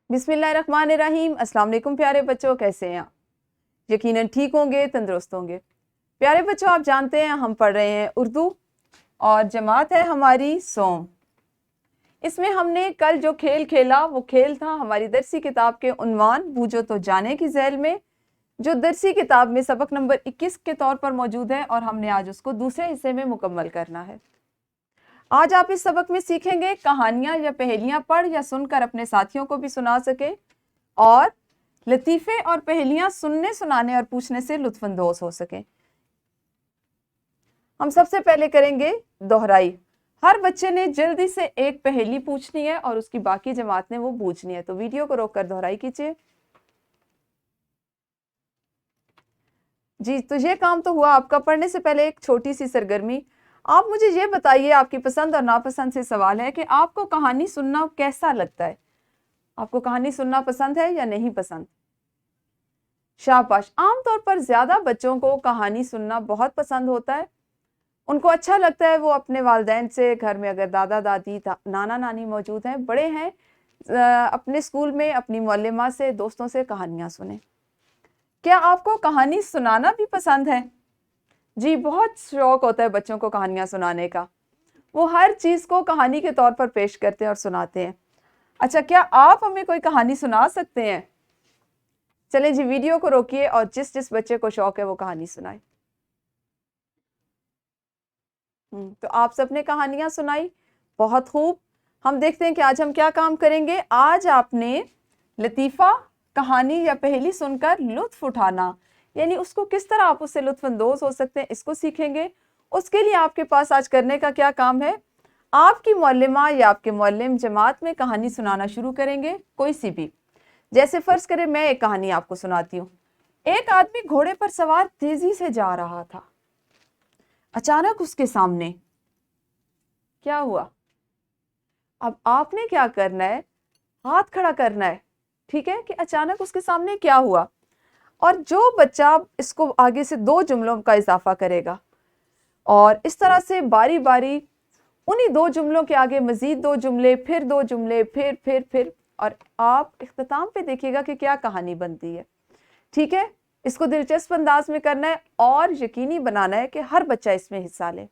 بسم اللہ الرحمن الرحیم۔ السلام علیکم پیارے بچوں، کیسے ہیں آپ؟ یقیناً ٹھیک ہوں گے، تندرست ہوں گے۔ پیارے بچوں، آپ جانتے ہیں ہم پڑھ رہے ہیں اردو اور جماعت ہے ہماری سوم۔ اس میں ہم نے کل جو کھیل کھیلا وہ کھیل تھا ہماری درسی کتاب کے عنوان بوجھو تو جانے کی ذیل میں، جو درسی کتاب میں سبق نمبر 21 کے طور پر موجود ہے، اور ہم نے آج اس کو دوسرے حصے میں مکمل کرنا ہے۔ آج آپ اس سبق میں سیکھیں گے کہانیاں یا پہیلیاں پڑھ یا سن کر اپنے ساتھیوں کو بھی سنا سکیں، اور لطیفے اور پہیلیاں سننے، سنانے اور پوچھنے سے لطف اندوز ہو سکیں۔ ہم سب سے پہلے کریں گے دہرائی۔ ہر بچے نے جلدی سے ایک پہیلی پوچھنی ہے اور اس کی باقی جماعت نے وہ بوجھنی ہے، تو ویڈیو کو روک کر دہرائی کیجیے۔ جی، تو یہ کام تو ہوا آپ کا۔ پڑھنے سے پہلے ایک چھوٹی سی سرگرمی، آپ مجھے یہ بتائیے، آپ کی پسند اور ناپسند سے سوال ہے کہ آپ کو کہانی سننا کیسا لگتا ہے؟ آپ کو کہانی سننا پسند ہے یا نہیں پسند؟ شاباش۔ عام طور پر زیادہ بچوں کو کہانی سننا بہت پسند ہوتا ہے، ان کو اچھا لگتا ہے وہ اپنے والدین سے، گھر میں اگر دادا دادی نانا نانی موجود ہیں، بڑے ہیں، اپنے اسکول میں اپنی معلمہ سے، دوستوں سے کہانیاں سنیں۔ کیا آپ کو کہانی سنانا بھی پسند ہے؟ جی، بہت شوق ہوتا ہے بچوں کو کہانیاں سنانے کا، وہ ہر چیز کو کہانی کے طور پر پیش کرتے ہیں اور سناتے ہیں۔ اچھا، کیا آپ ہمیں کوئی کہانی سنا سکتے ہیں؟ چلیں جی، ویڈیو کو روکیے اور جس جس بچے کو شوق ہے وہ کہانی سنائے۔ تو آپ سب نے کہانیاں سنائی، بہت خوب۔ ہم دیکھتے ہیں کہ آج ہم کیا کام کریں گے۔ آج آپ نے لطیفہ، کہانی یا پہیلی سن کر لطف اٹھانا، یعنی اس کو کس طرح آپ اس سے لطف اندوز ہو سکتے ہیں، اس کو سیکھیں گے۔ اس کے لیے آپ کے پاس آج کرنے کا کیا کام ہے؟ آپ کی معلمہ یا آپ کے معلم جماعت میں کہانی سنانا شروع کریں گے، کوئی سی بھی۔ جیسے فرض کریں میں ایک کہانی آپ کو سناتی ہوں۔ ایک آدمی گھوڑے پر سوار تیزی سے جا رہا تھا۔ اچانک اس کے سامنے کیا ہوا؟ اب آپ نے کیا کرنا ہے؟ ہاتھ کھڑا کرنا ہے، ٹھیک ہے، کہ اچانک اس کے سامنے کیا ہوا، اور جو بچہ اس کو آگے سے 2 جملوں کا اضافہ کرے گا، اور اس طرح سے باری باری انہی 2 جملوں کے آگے مزید 2 جملے، پھر 2 جملے، پھر، اور آپ اختتام پہ دیکھیے گا کہ کیا کہانی بنتی ہے، ٹھیک ہے۔ اس کو دلچسپ انداز میں کرنا ہے اور یقینی بنانا ہے کہ ہر بچہ اس میں حصہ لے۔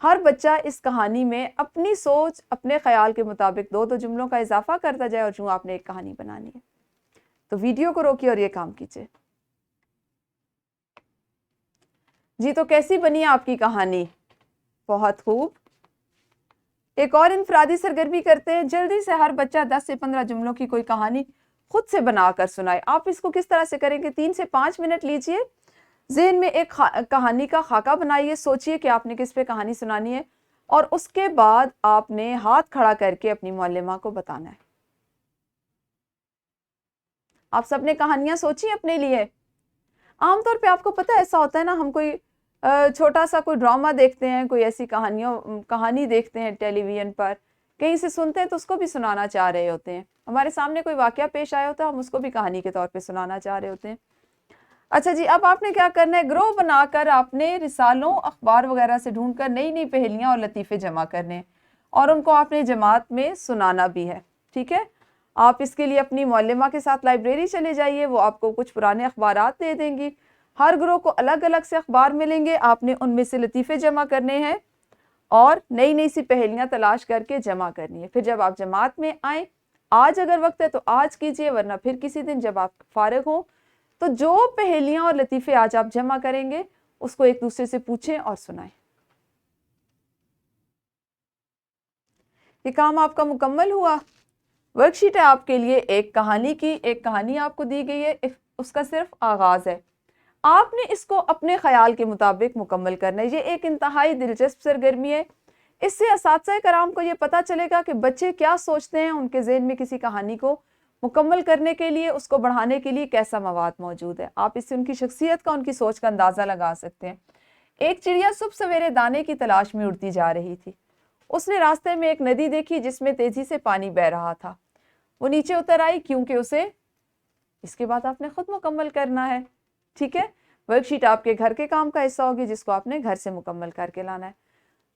ہر بچہ اس کہانی میں اپنی سوچ، اپنے خیال کے مطابق 2 جملوں کا اضافہ کرتا جائے، اور جو آپ نے ایک کہانی بنانی ہے۔ تو ویڈیو کو روکیے اور یہ کام کیجیے۔ جی، تو کیسی بنی آپ کی کہانی؟ بہت خوب۔ ایک اور انفرادی سرگرمی کرتے ہیں، جلدی سے ہر بچہ 10 سے 15 جملوں کی کوئی کہانی خود سے بنا کر سنائے۔ آپ اس کو کس طرح سے کریں گے؟ 3 سے 5 منٹ لیجئے، ذہن میں ایک کہانی کا خاکہ بنائیے، سوچئے کہ آپ نے کس پہ کہانی سنانی ہے، اور اس کے بعد آپ نے ہاتھ کھڑا کر کے اپنی معلمہ کو بتانا ہے۔ آپ سب نے کہانیاں سوچی اپنے لیے؟ عام طور پہ آپ کو پتہ ایسا ہوتا ہے نا، ہم کوئی چھوٹا سا کوئی ڈرامہ دیکھتے ہیں، کوئی ایسی کہانی دیکھتے ہیں ٹیلی ویژن پر، کہیں سے سنتے ہیں تو اس کو بھی سنانا چاہ رہے ہوتے ہیں۔ ہمارے سامنے کوئی واقعہ پیش آیا ہوتا ہے، ہم اس کو بھی کہانی کے طور پہ سنانا چاہ رہے ہوتے ہیں۔ اچھا جی، اب آپ نے کیا کرنا ہے؟ گروہ بنا کر آپ نے رسالوں، اخبار وغیرہ سے ڈھونڈ کر نئی نئی پہیلیاں اور لطیفے جمع کرنے ہیں، اور ان کو آپ نے جماعت میں سنانا بھی ہے، ٹھیک ہے۔ آپ اس کے لیے اپنی معلمہ کے ساتھ لائبریری چلے جائیے، وہ آپ کو کچھ پرانے اخبارات دے دیں گی۔ ہر گروہ کو الگ الگ سے اخبار ملیں گے، آپ نے ان میں سے لطیفے جمع کرنے ہیں اور نئی نئی سی پہیلیاں تلاش کر کے جمع کرنی ہے۔ پھر جب آپ جماعت میں آئیں، آج اگر وقت ہے تو آج کیجئے، ورنہ پھر کسی دن جب آپ فارغ ہوں، تو جو پہیلیاں اور لطیفے آج آپ جمع کریں گے اس کو ایک دوسرے سے پوچھیں اور سنائیں۔ یہ کام آپ کا مکمل ہوا۔ ورک شیٹ ہے آپ کے لیے ایک کہانی کی، ایک کہانی آپ کو دی گئی ہے، اس کا صرف آغاز ہے، آپ نے اس کو اپنے خیال کے مطابق مکمل کرنا ہے۔ یہ ایک انتہائی دلچسپ سرگرمی ہے، اس سے اساتذہ کرام کو یہ پتا چلے گا کہ بچے کیا سوچتے ہیں، ان کے ذہن میں کسی کہانی کو مکمل کرنے کے لیے، اس کو بڑھانے کے لیے کیسا مواد موجود ہے۔ آپ اس سے ان کی شخصیت کا، ان کی سوچ کا اندازہ لگا سکتے ہیں۔ ایک چڑیا صبح سویرے دانے کی تلاش میں اڑتی جا رہی تھی۔ اس نے راستے میں ایک ندی دیکھی جس میں تیزی سے پانی بہہ رہا تھا۔ وہ نیچے اتر آئی کیونکہ اسے، اس کے بعد آپ نے خود مکمل کرنا ہے، ٹھیک ہے۔ ورک شیٹ آپ کے گھر کے کام کا حصہ ہوگی جس کو آپ نے گھر سے مکمل کر کے لانا ہے۔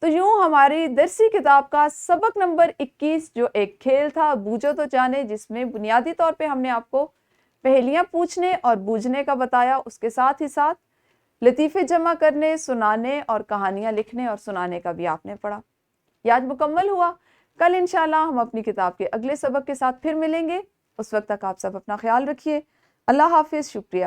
تو یوں ہماری درسی کتاب کا سبق نمبر 21 جو ایک کھیل تھا بوجھو تو جانے، جس میں بنیادی طور پہ ہم نے آپ کو پہیلیاں پوچھنے اور بوجھنے کا بتایا، اس کے ساتھ ہی ساتھ لطیفے جمع کرنے، سنانے اور کہانیاں لکھنے اور سنانے کا بھی آپ نے پڑھا۔ یہ آج مکمل ہوا۔ کل انشاءاللہ ہم اپنی کتاب کے اگلے سبق کے ساتھ پھر ملیں گے۔ اس وقت تک آپ سب اپنا خیال رکھیے۔ اللہ حافظ، شکریہ۔